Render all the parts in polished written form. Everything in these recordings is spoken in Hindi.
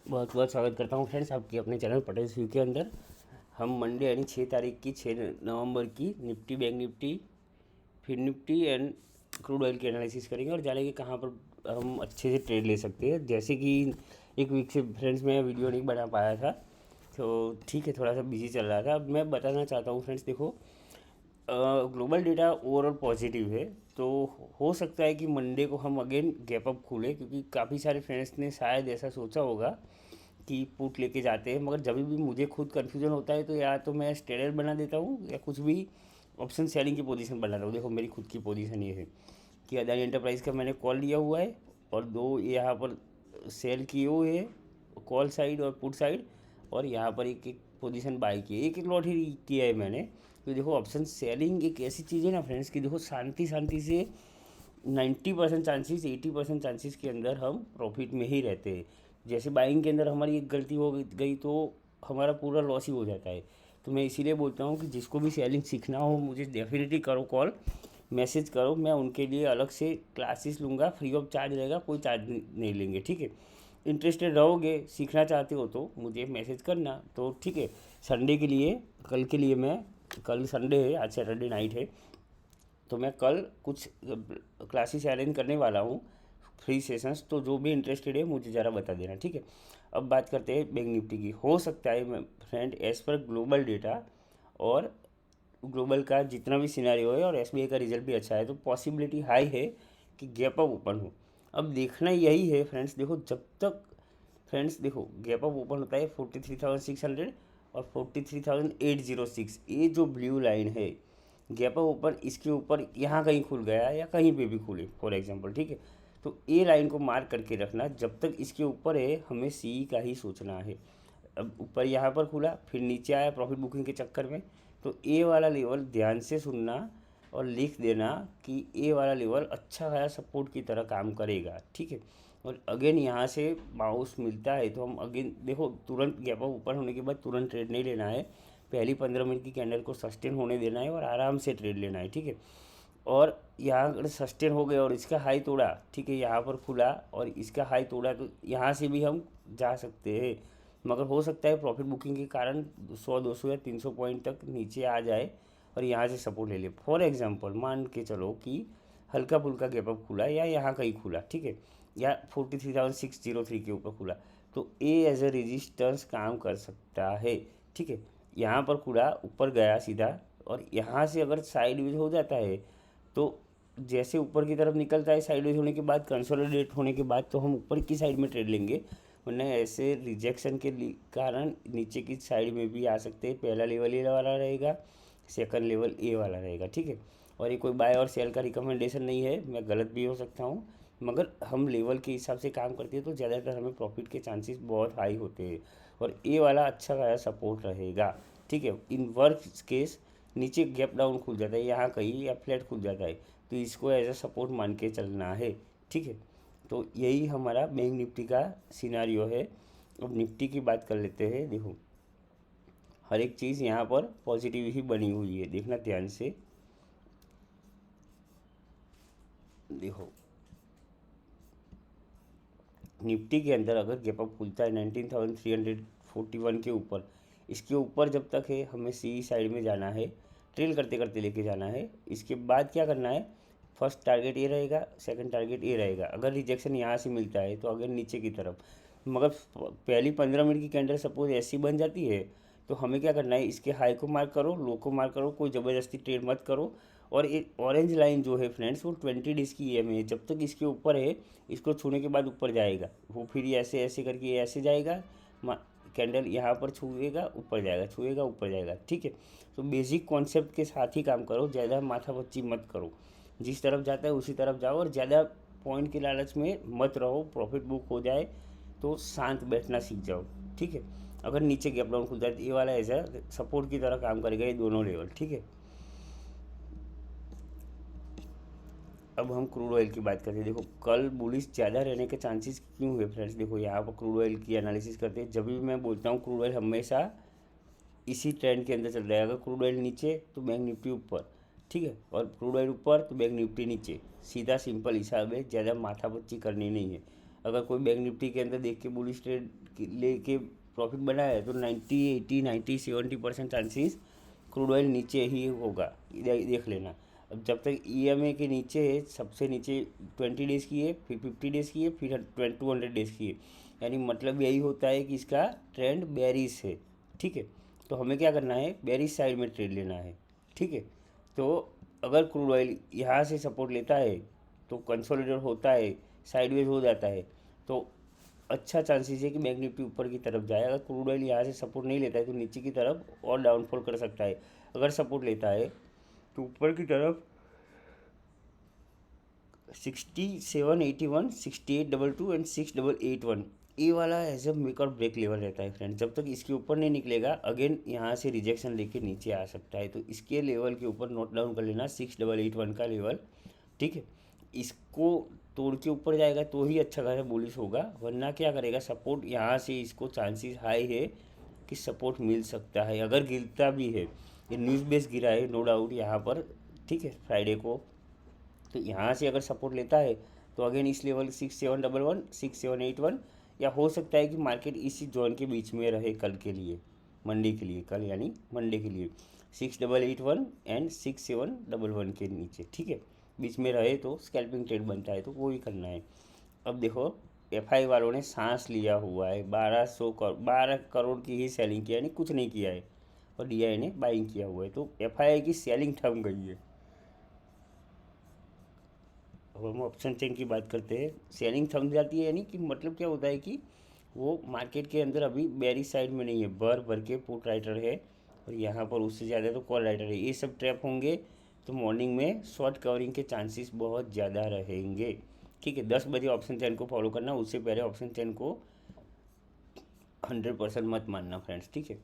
बहुत बहुत स्वागत करता हूँ फ्रेंड्स आपके अपने चैनल पटेल व्यू के अंदर। हम मंडे यानी 6 तारीख की 6 नवंबर की निफ्टी, बैंक निफ्टी, फिर निफ्टी एंड क्रूड ऑयल की एनालिसिस करेंगे और जानेंगे कहाँ पर हम अच्छे से ट्रेड ले सकते हैं। जैसे कि एक वीक से फ्रेंड्स मैं वीडियो नहीं बना पाया था, तो ठीक है, थोड़ा सा बिजी चल रहा था। अब मैं बताना चाहता हूँ फ्रेंड्स, देखो ग्लोबल डेटा ओवरऑल पॉजिटिव है, तो हो सकता है कि मंडे को हम अगेन गैप अप खुले, क्योंकि काफ़ी सारे फ्रेंड्स ने शायद ऐसा सोचा होगा कि पुट लेके जाते हैं। मगर जब भी मुझे खुद कन्फ्यूजन होता है तो या तो मैं स्ट्रेडर बना देता हूँ या कुछ भी ऑप्शन सेलिंग की पोजीशन बनाता हूँ। देखो मेरी खुद की पोजीशन ये है कि अदानी एंटरप्राइज़ का मैंने कॉल लिया हुआ है और दो यहाँ पर सेल किए हुए है, कॉल साइड और पुट साइड, और यहाँ पर एक एक पोजीशन बाई की है, एक एक लॉट ही किया है मैंने। तो देखो ऑप्शन सेलिंग एक ऐसी चीज़ है ना फ्रेंड्स कि देखो शांति शांति से 90% चांसेस, 80% चांसेस के अंदर हम प्रॉफिट में ही रहते हैं। जैसे बाइंग के अंदर हमारी एक गलती हो गई तो हमारा पूरा लॉस ही हो जाता है। तो मैं इसीलिए बोलता हूँ कि जिसको भी सेलिंग सीखना हो मुझे डेफिनेटली करो कॉल, मैसेज करो, मैं उनके लिए अलग से क्लासेस लूँगा, फ्री ऑफ चार्ज रहेगा, कोई चार्ज नहीं लेंगे, ठीक है। इंटरेस्टेड रहोगे, सीखना चाहते हो तो मुझे मैसेज करना, तो ठीक है। संडे के लिए, कल के लिए मैं, कल संडे है, आज सैटरडे नाइट है, तो मैं कल कुछ क्लासेस अरेंज करने वाला हूँ, फ्री सेशंस। तो जो भी इंटरेस्टेड है मुझे ज़रा बता देना, ठीक है। अब बात करते हैं बैंक निफ्टी की। हो सकता है friend, as per global data और ग्लोबल का जितना भी सिनेरियो है और एसबीआई का रिजल्ट भी अच्छा है, तो पॉसिबिलिटी हाई है कि गैप अप ओपन हो। अब देखना यही है फ्रेंड्स, देखो जब तक फ्रेंड्स, देखो गैप अप ओपन होता है 43,600 और 43,806, ये जो ब्लू लाइन है गैप अप ओपन, इसके ऊपर यहाँ कहीं खुल गया या कहीं पे भी खुले फॉर एग्जांपल, ठीक है। तो ए लाइन को मार्क करके रखना, जब तक इसके ऊपर है हमें सी का ही सोचना है। अब ऊपर यहाँ पर खुला, फिर नीचे आया प्रॉफिट बुकिंग के चक्कर में, तो ए वाला लेवल ध्यान से सुनना और लिख देना कि ए वाला लेवल अच्छा खासा सपोर्ट की तरह काम करेगा, ठीक है। और अगेन यहाँ से बाउंस मिलता है तो हम अगेन, देखो तुरंत गैप अप ऊपर होने के बाद तुरंत ट्रेड नहीं लेना है, पहली 15 मिनट की कैंडल को सस्टेन होने देना है और आराम से ट्रेड लेना है, ठीक है। और यहाँ अगर सस्टेन हो गया और इसका हाई तोड़ा, ठीक है, यहाँ पर खुला और इसका हाई तोड़ा, तो यहाँ से भी हम जा सकते हैं। मगर हो सकता है प्रॉफिट बुकिंग के कारण 100, 200 या 300 पॉइंट तक नीचे आ जाए और यहाँ से सपोर्ट ले ले। फॉर एग्जांपल मान के चलो कि हल्का फुल्का गैप अप खुला या यहाँ कहीं खुला, ठीक है, या 43,603 के ऊपर खुला, तो ए एज ए रेजिस्टेंस काम कर सकता है, ठीक है। यहाँ पर खुला, ऊपर गया सीधा, और यहाँ से अगर साइडवेज हो जाता है तो जैसे ऊपर की तरफ निकलता है साइडवेज होने के बाद, कंसोलिडेट होने के बाद, तो हम ऊपर की साइड में ट्रेड लेंगे, वरना ऐसे रिजेक्शन के कारण नीचे की साइड में भी आ सकते हैं। पहला लेवल ए वाला रहेगा, सेकंड लेवल ए वाला रहेगा, ठीक है। और ये कोई बाय और सेल का रिकमेंडेशन नहीं है, मैं गलत भी हो सकता हूँ, मगर हम लेवल के हिसाब से काम करते हैं तो ज़्यादातर हमें प्रॉफिट के चांसेस बहुत हाई होते हैं। और ए वाला अच्छा खासा सपोर्ट रहेगा, ठीक है। इन वर्क केस नीचे गैप डाउन खुल जाता है यहाँ कहीं या फ्लैट खुल जाता है, तो इसको एज अ सपोर्ट मान के चलना है, ठीक है। तो यही हमारा बैंक निफ्टी का सिनारियो है। अब निफ्टी की बात कर लेते हैं। देखो हर एक चीज़ यहाँ पर पॉजिटिव ही बनी हुई है, देखना ध्यान से। देखो निफ्टी के अंदर अगर गैप अप खुलता है 19,341 के ऊपर, इसके ऊपर जब तक है हमें सी साइड में जाना है, ट्रेल करते करते लेके जाना है। इसके बाद क्या करना है, फर्स्ट टारगेट ये रहेगा, सेकंड टारगेट ये रहेगा। अगर रिजेक्शन यहाँ से मिलता है तो अगर नीचे की तरफ, मगर पहली 15 मिनट की कैंडल सपोज ऐसी बन जाती है तो हमें क्या करना है, इसके हाई को मार्क करो, लो को मार्क करो, कोई ज़बरदस्ती ट्रेड मत करो। और एक ऑरेंज लाइन जो है फ्रेंड्स वो 20 डेज़ की ईएमआई है, जब तक इसके ऊपर है इसको छूने के बाद ऊपर जाएगा, वो फिर ऐसे ऐसे करके ऐसे जाएगा, कैंडल यहाँ पर छुएगा ऊपर जाएगा, छुएगा ऊपर जाएगा, ठीक है। तो बेसिक कॉन्सेप्ट के साथ ही काम करो, ज़्यादा माथा पच्ची मत करो, जिस तरफ जाता है उसी तरफ जाओ, और ज़्यादा पॉइंट के लालच में मत रहो। प्रॉफिट बुक हो जाए तो शांत बैठना सीख जाओ, ठीक है। अगर नीचे गैप डाउन खुलता है तो ये वाला ऐसा सपोर्ट की तरह काम करेगा, ये दोनों लेवल, ठीक है। अब हम क्रूड ऑयल की बात करते हैं। देखो कल बुलिश ज़्यादा रहने के चांसेस क्यों है फ्रेंड्स, देखो यहाँ पर क्रूड ऑयल की एनालिसिस करते हैं। जब भी मैं बोलता हूँ क्रूड ऑयल हमेशा इसी ट्रेंड के अंदर चल रहा है, अगर क्रूड ऑयल नीचे तो बैंक निफ्टी ऊपर, ठीक है, और क्रूड ऑयल ऊपर तो बैंक निफ्टी नीचे, सीधा सिंपल हिसाब है, ज़्यादा माथापच्ची करनी नहीं है। अगर कोई बैंक निफ्टी के अंदर देख के बुलिश ट्रेड लेके प्रॉफिट बनाया है तो 90 80 90 70% चांसेस क्रूड ऑयल नीचे ही होगा, देख लेना। अब जब तक EMA के नीचे है, सबसे नीचे 20 डेज़ की है, फिर 50 डेज़ की है, फिर 200 डेज़ की है, यानी मतलब यही होता है कि इसका ट्रेंड बेरिश है, ठीक है। तो हमें क्या करना है, बेरिश साइड में ट्रेड लेना है, ठीक है। तो अगर क्रूड ऑयल यहाँ से सपोर्ट लेता है तो कंसोलिडेट होता है, साइडवेज हो जाता है, तो अच्छा चांसेस है कि बैंक निफ्टी ऊपर की तरफ जाए। अगर क्रूड ऑयल यहाँ से सपोर्ट नहीं लेता है तो नीचे की तरफ और डाउनफॉल कर सकता है। अगर सपोर्ट लेता है तो ऊपर की तरफ 6781, 6822 एंड 6881, ये वाला एज अ मेक और ब्रेक लेवल रहता है फ्रेंड। जब तक इसके ऊपर नहीं निकलेगा अगेन यहाँ से रिजेक्शन लेके नीचे आ सकता है। तो इसके लेवल के ऊपर नोट डाउन कर लेना 6881 का लेवल, ठीक है। इसको तोड़ के ऊपर जाएगा तो ही अच्छा खासा बुलिश होगा, वरना क्या करेगा, सपोर्ट यहाँ से इसको चांसेस हाई है कि सपोर्ट मिल सकता है। अगर गिरता भी है, ये न्यूज़ बेस गिरा है नो डाउट यहाँ पर, ठीक है, फ्राइडे को, तो यहाँ से अगर सपोर्ट लेता है तो अगेन इस लेवल 6711 6781, या हो सकता है कि मार्केट इसी जोन के बीच में रहे कल के लिए, मंडे के लिए, कल यानी मंडे के लिए 6881 एंड 6711 के नीचे, ठीक है, बीच में रहे तो स्कैल्पिंग ट्रेड बनता है, तो वो ही करना है। अब देखो FI वालों ने सांस लिया हुआ है, 12 करोड़ की ही सेलिंग किया, यानी कुछ नहीं किया है, और DI ने बाइंग किया हुआ है, तो FI की सेलिंग थम गई है। अब हम ऑप्शन चेन की बात करते हैं, सेलिंग थम जाती है, यानी कि मतलब क्या होता है कि वो मार्केट के अंदर अभी बेरिश साइड में नहीं है, भर के पुट राइटर है, और यहाँ पर उससे ज़्यादा तो कॉल राइटर है, ये सब ट्रैप होंगे तो मॉर्निंग में शॉर्ट कवरिंग के चांसेस बहुत ज़्यादा रहेंगे, ठीक है। 10 बजे ऑप्शन चेन को फॉलो करना, उससे पहले ऑप्शन चेन को 100% मत मानना फ्रेंड्स, ठीक है।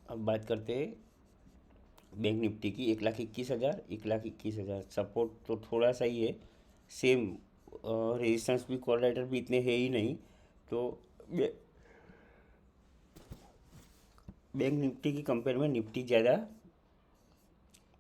अब बात करते हैं बैंक निफ्टी की, 1,21,000 1,21,000 सपोर्ट तो थोड़ा सा ही है, सेम रेजिस्टेंस भी कॉल राइटर भी इतने है ही नहीं, तो बैंक निफ्टी की कंपेयर में निफ्टी ज़्यादा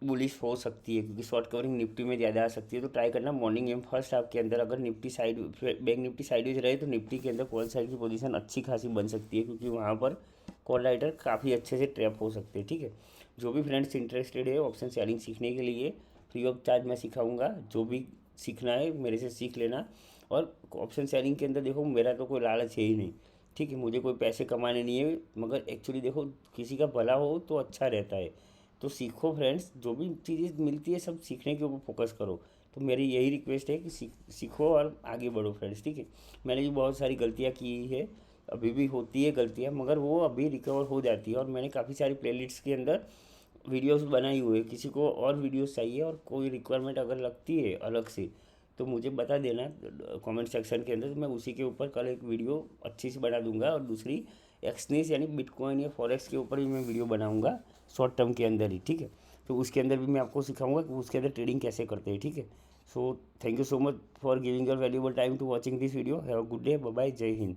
बुलिश हो सकती है, क्योंकि शॉर्ट कवरिंग निफ्टी में ज़्यादा आ सकती है। तो ट्राई करना मॉर्निंग एम फर्स्ट हाफ के अंदर अगर Nifty side bank Nifty sideways रहे तो निफ्टी के अंदर कॉल साइड की पोजीशन अच्छी खासी बन सकती है, क्योंकि वहाँ पर कॉल राइटर काफ़ी अच्छे से ट्रैप हो सकते हैं, ठीक है। जो भी फ्रेंड्स इंटरेस्टेड है ऑप्शन शेयरिंग सीखने के लिए, फ्री ऑफ चार्ज मैं सिखाऊंगा, जो भी सीखना है मेरे से सीख लेना। और ऑप्शन शेयरिंग के अंदर देखो मेरा तो कोई लालच है ही नहीं, ठीक है, मुझे कोई पैसे कमाने नहीं है, मगर एक्चुअली देखो किसी का भला हो तो अच्छा रहता है। तो सीखो फ्रेंड्स, जो भी चीज़ें मिलती है सब सीखने के ऊपर फोकस करो। तो मेरी यही रिक्वेस्ट है कि सीखो और आगे बढ़ो फ्रेंड्स, ठीक है। मैंने भी बहुत सारी गलतियाँ की है, अभी भी होती है गलतियाँ, मगर वो अभी रिकवर हो जाती है। और मैंने काफ़ी सारी प्लेलिस्ट के अंदर वीडियोस बनाई हुई है, किसी को और वीडियोस चाहिए और कोई रिक्वायरमेंट अगर लगती है अलग से तो मुझे बता देना कमेंट सेक्शन के अंदर, तो मैं उसी के ऊपर कल एक वीडियो अच्छी सी बना दूंगा। और दूसरी एक्सनेस यानी बिटकॉइन या फॉरेक्स के ऊपर भी मैं वीडियो बनाऊंगा शॉर्ट टर्म के अंदर ही, ठीक है। तो उसके अंदर भी मैं आपको सिखाऊंगा कि उसके अंदर ट्रेडिंग कैसे करते हैं, ठीक है। So thank you so much for giving your valuable time to watching this video. Have a good day, bye bye, जय हिंद।